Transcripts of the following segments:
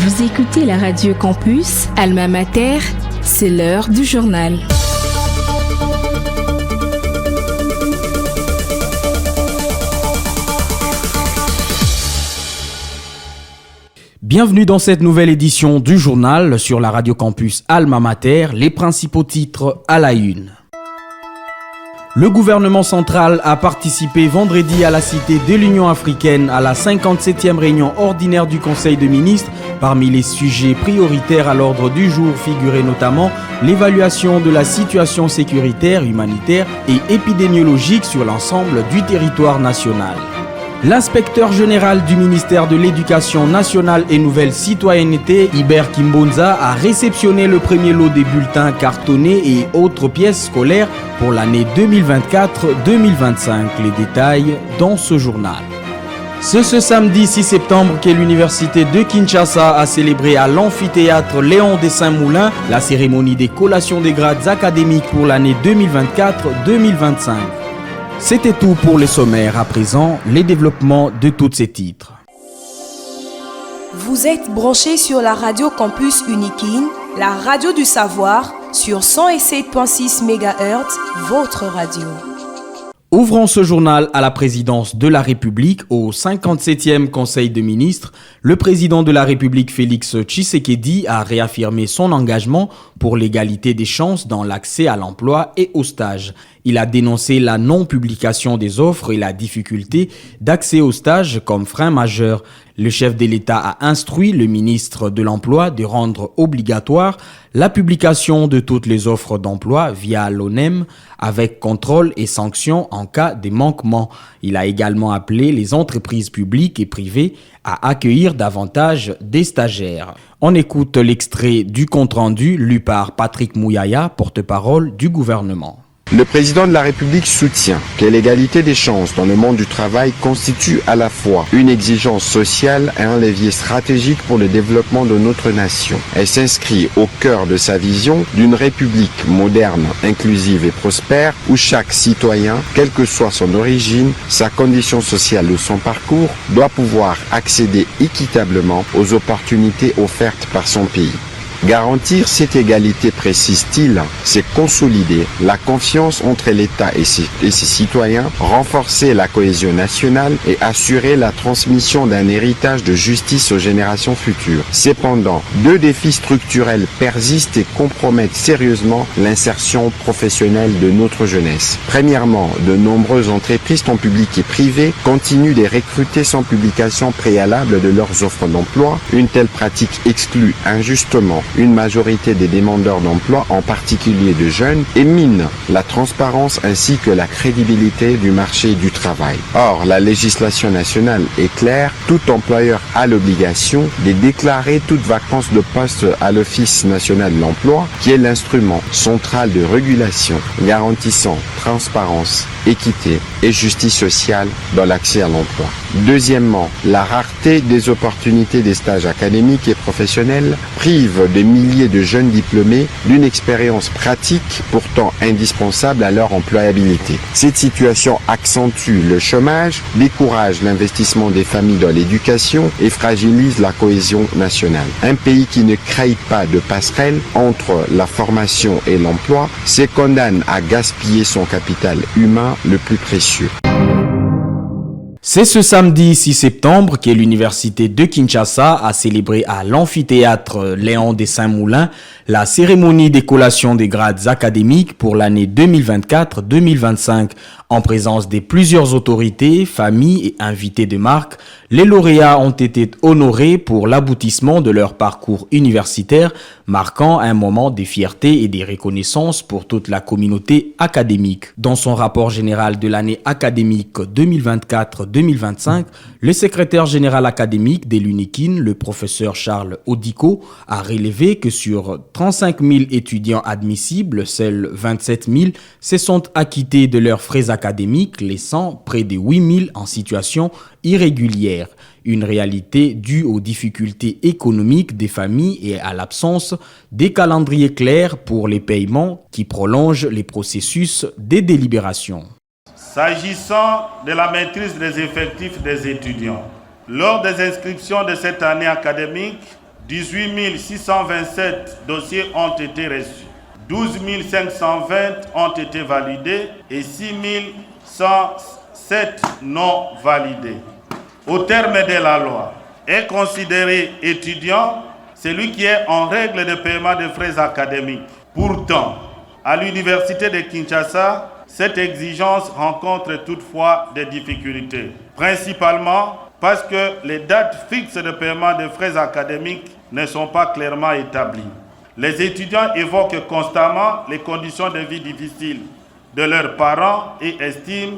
Vous écoutez la radio Campus, Alma Mater, c'est l'heure du journal. Bienvenue dans cette nouvelle édition du journal sur la radio Campus Alma Mater, les principaux titres à la une. Le gouvernement central a participé vendredi à la Cité de l'Union africaine à la 57e réunion ordinaire du Conseil de ministres. Parmi les sujets prioritaires à l'ordre du jour figuraient notamment l'évaluation de la situation sécuritaire, humanitaire et épidémiologique sur l'ensemble du territoire national. L'inspecteur général du ministère de l'Éducation nationale et Nouvelle Citoyenneté, Hubert Kimbonza, a réceptionné le premier lot des bulletins cartonnés et autres pièces scolaires pour l'année 2024-2025. Les détails dans ce journal. C'est ce samedi 6 septembre que l'université de Kinshasa a célébré à l'amphithéâtre Léon des Saint-Moulins la cérémonie des collations des grades académiques pour l'année 2024-2025. C'était tout pour les sommaires. À présent, les développements de tous ces titres. Vous êtes branchés sur la radio Campus Unikin, la radio du savoir, sur 107.6 MHz, votre radio. Ouvrons ce journal à la présidence de la République. Au 57e Conseil de ministres, le président de la République Félix Tshisekedi a réaffirmé son engagement pour l'égalité des chances dans l'accès à l'emploi et au stage. Il a dénoncé la non-publication des offres et la difficulté d'accès au stage comme frein majeur. Le chef de l'État a instruit le ministre de l'Emploi de rendre obligatoire la publication de toutes les offres d'emploi via l'ONEM avec contrôle et sanctions en cas de manquement. Il a également appelé les entreprises publiques et privées à accueillir davantage des stagiaires. On écoute l'extrait du compte-rendu lu par Patrick Mouyaya, porte-parole du gouvernement. Le président de la République soutient que l'égalité des chances dans le monde du travail constitue à la fois une exigence sociale et un levier stratégique pour le développement de notre nation. Elle s'inscrit au cœur de sa vision d'une République moderne, inclusive et prospère où chaque citoyen, quelle que soit son origine, sa condition sociale ou son parcours, doit pouvoir accéder équitablement aux opportunités offertes par son pays. Garantir cette égalité, précise-t-il, c'est consolider la confiance entre l'État et ses citoyens, renforcer la cohésion nationale et assurer la transmission d'un héritage de justice aux générations futures. Cependant, deux défis structurels persistent et compromettent sérieusement l'insertion professionnelle de notre jeunesse. Premièrement, de nombreuses entreprises, tant publiques et privées, continuent de recruter sans publication préalable de leurs offres d'emploi. Une telle pratique exclut injustement une majorité des demandeurs d'emploi, en particulier de jeunes, et mine la transparence ainsi que la crédibilité du marché du travail. Or, la législation nationale est claire, tout employeur a l'obligation de déclarer toute vacance de poste à l'Office national de l'emploi, qui est l'instrument central de régulation garantissant transparence, équité et justice sociale dans l'accès à l'emploi. Deuxièmement, la rareté des opportunités des stages académiques et professionnels prive des milliers de jeunes diplômés d'une expérience pratique pourtant indispensable à leur employabilité. Cette situation accentue le chômage, décourage l'investissement des familles dans l'éducation et fragilise la cohésion nationale. Un pays qui ne crée pas de passerelle entre la formation et l'emploi se condamne à gaspiller son capital humain le plus précieux. C'est ce samedi 6 septembre que l'université de Kinshasa a célébré à l'amphithéâtre Léon des Saint-Moulins la cérémonie des collations des grades académiques pour l'année 2024-2025. En présence de plusieurs autorités, familles et invités de marque, les lauréats ont été honorés pour l'aboutissement de leur parcours universitaire, marquant un moment de fierté et de reconnaissance pour toute la communauté académique. Dans son rapport général de l'année académique 2024-2025, le secrétaire général académique de l'UNIKIN, le professeur Charles Odiko, a relevé que sur 35 000 étudiants admissibles, seuls 27 000 se sont acquittés de leurs frais académiques, laissant près de 8 000 en situation irrégulière. Une réalité due aux difficultés économiques des familles et à l'absence des calendriers clairs pour les paiements qui prolongent les processus des délibérations. S'agissant de la maîtrise des effectifs des étudiants, lors des inscriptions de cette année académique, 18 627 dossiers ont été reçus. 12 520 ont été validés et 6 107 non validés. Au terme de la loi, est considéré étudiant celui qui est en règle de paiement de frais académiques. Pourtant, à l'université de Kinshasa, cette exigence rencontre toutefois des difficultés, principalement parce que les dates fixes de paiement de frais académiques ne sont pas clairement établies. Les étudiants évoquent constamment les conditions de vie difficiles de leurs parents et estiment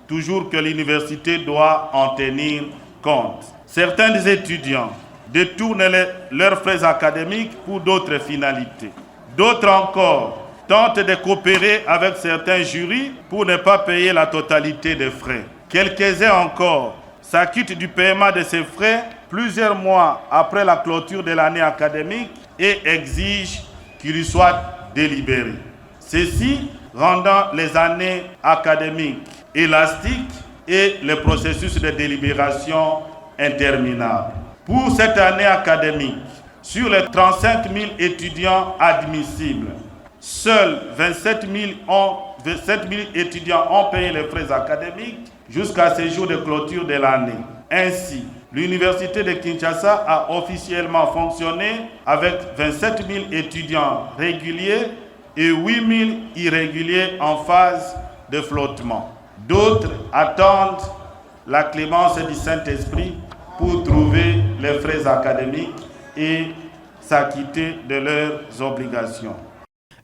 toujours que l'université doit en tenir compte. Certains des étudiants détournent leurs frais académiques pour d'autres finalités. D'autres encore tentent de coopérer avec certains jurys pour ne pas payer la totalité des frais. Quelques-uns encore s'acquittent du paiement de ces frais plusieurs mois après la clôture de l'année académique et exigent qu'il y soit délibéré. Ceci rendant les années académiques élastiques et le processus de délibération interminable. Pour cette année académique, sur les 35 000 étudiants admissibles, seuls 27 000 étudiants ont payé les frais académiques jusqu'à ce jour de clôture de l'année. Ainsi, l'université de Kinshasa a officiellement fonctionné avec 27 000 étudiants réguliers et 8 000 irréguliers en phase de flottement. D'autres attendent la clémence du Saint-Esprit pour trouver les frais académiques et s'acquitter de leurs obligations.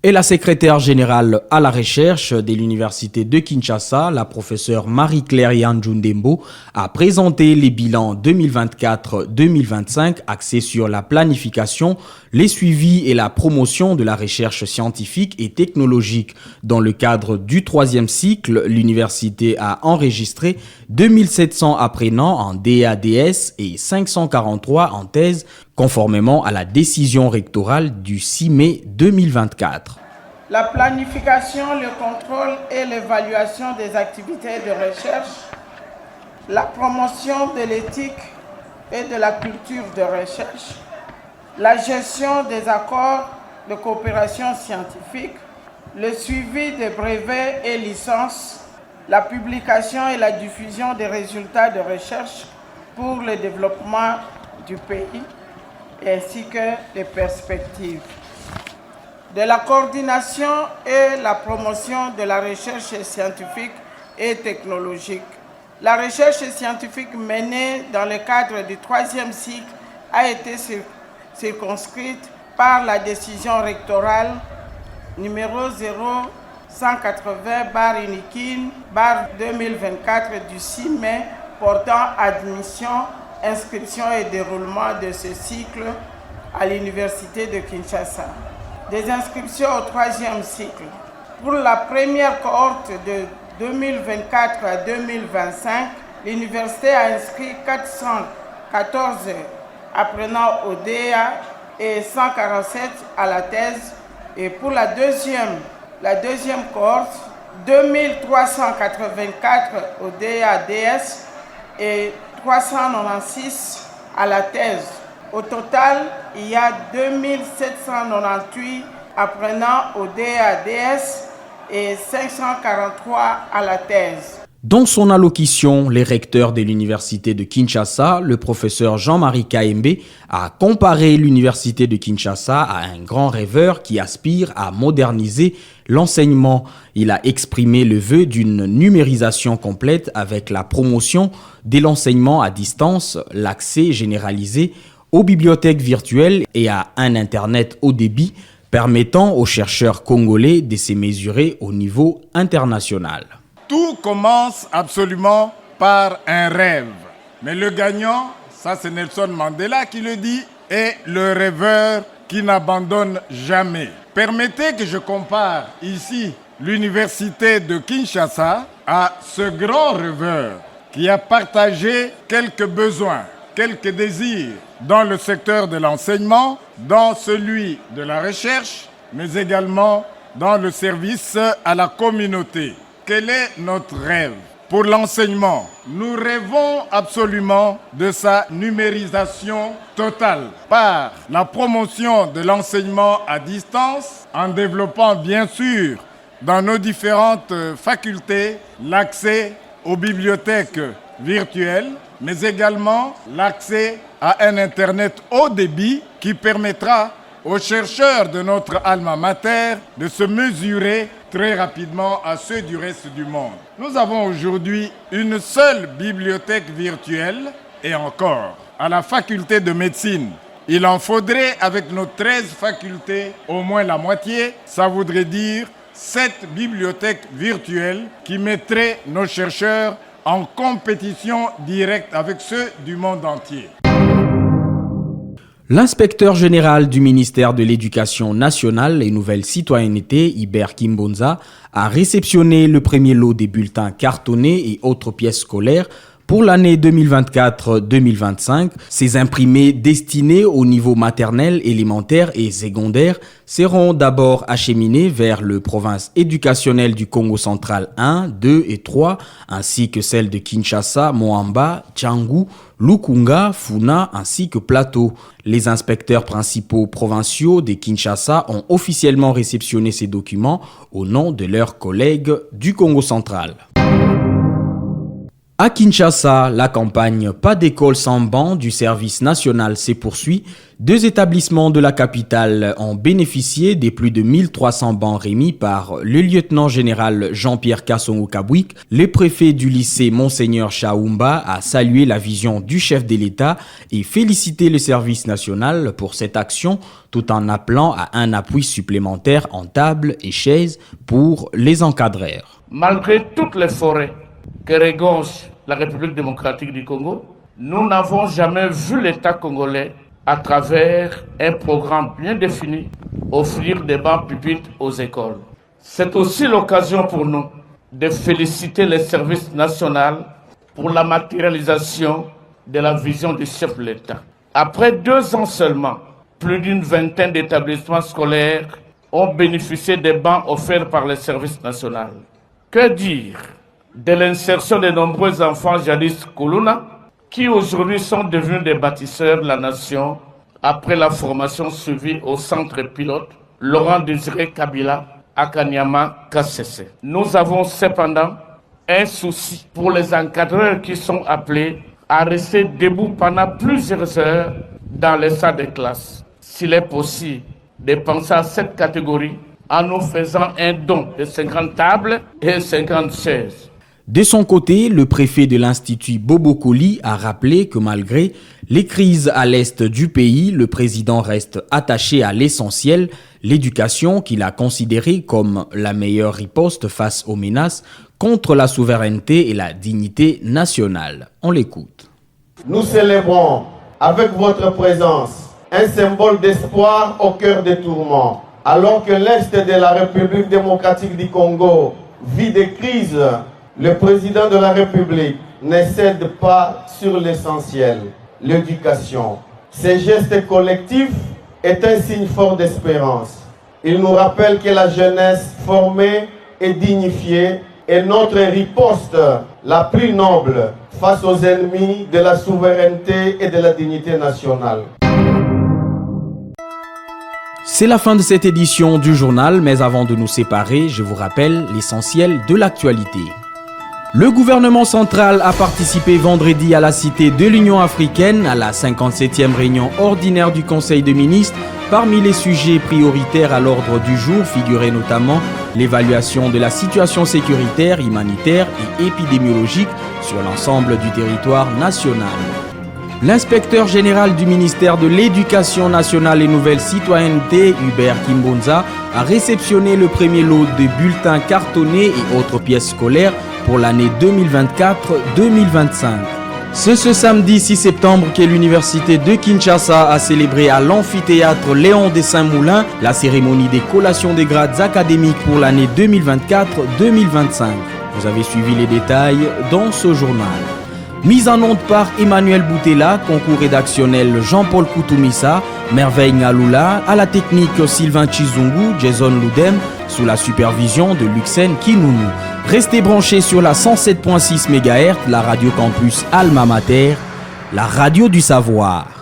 Et la secrétaire générale à la recherche de l'université de Kinshasa, la professeure Marie-Claire Yanjundembo, a présenté les bilans 2024-2025 axés sur la planification, les suivis et la promotion de la recherche scientifique et technologique. Dans le cadre du 3e cycle, l'université a enregistré 2700 apprenants en DADS et 543 en thèse, conformément à la décision rectorale du 6 mai 2024. La planification, le contrôle et l'évaluation des activités de recherche, la promotion de l'éthique et de la culture de recherche, la gestion des accords de coopération scientifique, le suivi des brevets et licences, la publication et la diffusion des résultats de recherche pour le développement du pays, ainsi que les perspectives. De la coordination et la promotion de la recherche scientifique et technologique. La recherche scientifique menée dans le cadre du 3e cycle a été circonscrite par la décision rectorale numéro 0180/UNIKIN/2024 du 6 mai portant admission, inscription et déroulement de ce cycle à l'université de Kinshasa. Des inscriptions au 3e cycle. Pour la première cohorte de 2024 à 2025, l'université a inscrit 414 apprenants au DA et 147 à la thèse. Et pour la deuxième cohorte, 2384 au DA-DS et 396 à la thèse. Au total, il y a 2798 apprenants au DADS et 543 à la thèse. Dans son allocution, le recteur de l'université de Kinshasa, le professeur Jean-Marie Kaembe, a comparé l'université de Kinshasa à un grand rêveur qui aspire à moderniser l'enseignement. Il a exprimé le vœu d'une numérisation complète avec la promotion de l'enseignement à distance, l'accès généralisé aux bibliothèques virtuelles et à un Internet haut débit permettant aux chercheurs congolais de se mesurer au niveau international. Tout commence absolument par un rêve. Mais le gagnant, ça c'est Nelson Mandela qui le dit, est le rêveur qui n'abandonne jamais. Permettez que je compare ici l'université de Kinshasa à ce grand rêveur qui a partagé quelques besoins, quelques désirs dans le secteur de l'enseignement, dans celui de la recherche, mais également dans le service à la communauté. Quel est notre rêve? pour l'enseignement. Nous rêvons absolument de sa numérisation totale par la promotion de l'enseignement à distance, en développant bien sûr dans nos différentes facultés l'accès aux bibliothèques virtuelles, mais également l'accès à un Internet haut débit qui permettra aux chercheurs de notre alma mater de se mesurer très rapidement à ceux du reste du monde. Nous avons aujourd'hui une seule bibliothèque virtuelle et encore, à la faculté de médecine, il en faudrait avec nos 13 facultés au moins la moitié, ça voudrait dire 7 bibliothèques virtuelles qui mettraient nos chercheurs en compétition directe avec ceux du monde entier. L'inspecteur général du ministère de l'Éducation nationale et Nouvelle Citoyenneté, Hubert Kimbonza, a réceptionné le premier lot des bulletins cartonnés et autres pièces scolaires pour l'année 2024-2025. Ces imprimés destinés au niveau maternel, élémentaire et secondaire seront d'abord acheminés vers le province éducationnelle du Congo central 1, 2 et 3, ainsi que celles de Kinshasa, Moamba, Tchangou, Lukunga, Funa ainsi que Plateau. Les inspecteurs principaux provinciaux de Kinshasa ont officiellement réceptionné ces documents au nom de leurs collègues du Congo central. À Kinshasa, la campagne Pas d'école sans banc du service national se poursuit. 2 établissements de la capitale ont bénéficié des plus de 1300 bancs remis par le lieutenant général Jean-Pierre Kassongo-Kabouik. Le préfet du lycée Monseigneur Chaoumba a salué la vision du chef de l'État et félicité le service national pour cette action, tout en appelant à un appui supplémentaire en tables et chaises pour les encadreurs. Malgré toutes les forêts que regorge la République démocratique du Congo, nous n'avons jamais vu l'État congolais, à travers un programme bien défini, offrir des bancs pupitres aux écoles. C'est aussi l'occasion pour nous de féliciter le service national pour la matérialisation de la vision du chef de l'État. Après 2 ans seulement, plus d'une vingtaine d'établissements scolaires ont bénéficié des bancs offerts par le service national. Que dire de l'insertion de nombreux enfants jadis Kuluna, qui aujourd'hui sont devenus des bâtisseurs de la nation après la formation suivie au centre pilote Laurent Désiré Kabila à Kanyama, Kassese. Nous avons cependant un souci pour les encadreurs qui sont appelés à rester debout pendant plusieurs heures dans les salles de classe. S'il est possible de penser à cette catégorie en nous faisant un don de 50 tables et 50 chaises. De son côté, le préfet de l'Institut Bobokoli a rappelé que malgré les crises à l'est du pays, le président reste attaché à l'essentiel, l'éducation qu'il a considérée comme la meilleure riposte face aux menaces contre la souveraineté et la dignité nationale. On l'écoute. Nous célébrons avec votre présence un symbole d'espoir au cœur des tourments. Alors que l'Est de la République démocratique du Congo vit des crises, le président de la République ne cède pas sur l'essentiel, l'éducation. Ce geste collectif est un signe fort d'espérance. Il nous rappelle que la jeunesse formée et dignifiée est notre riposte la plus noble face aux ennemis de la souveraineté et de la dignité nationale. C'est la fin de cette édition du journal, mais avant de nous séparer, je vous rappelle l'essentiel de l'actualité. Le gouvernement central a participé vendredi à la Cité de l'Union africaine à la 57e réunion ordinaire du Conseil des ministres. Parmi les sujets prioritaires à l'ordre du jour figuraient notamment l'évaluation de la situation sécuritaire, humanitaire et épidémiologique sur l'ensemble du territoire national. L'inspecteur général du ministère de l'Éducation nationale et Nouvelle Citoyenneté, Hubert Kimbonza, a réceptionné le premier lot de bulletins cartonnés et autres pièces scolaires pour l'année 2024-2025. C'est ce samedi 6 septembre que l'université de Kinshasa a célébré à l'amphithéâtre Léon de Saint-Moulin la cérémonie des collations des grades académiques pour l'année 2024-2025. Vous avez suivi les détails dans ce journal. Mise en onde par Emmanuel Boutella, concours rédactionnel Jean-Paul Koutoumissa, Merveille Ngaloula, à la technique Sylvain Chizungu, Jason Loudem, sous la supervision de Luxen Kinounou. Restez branchés sur la 107.6 MHz, la radio campus Alma Mater, la radio du savoir.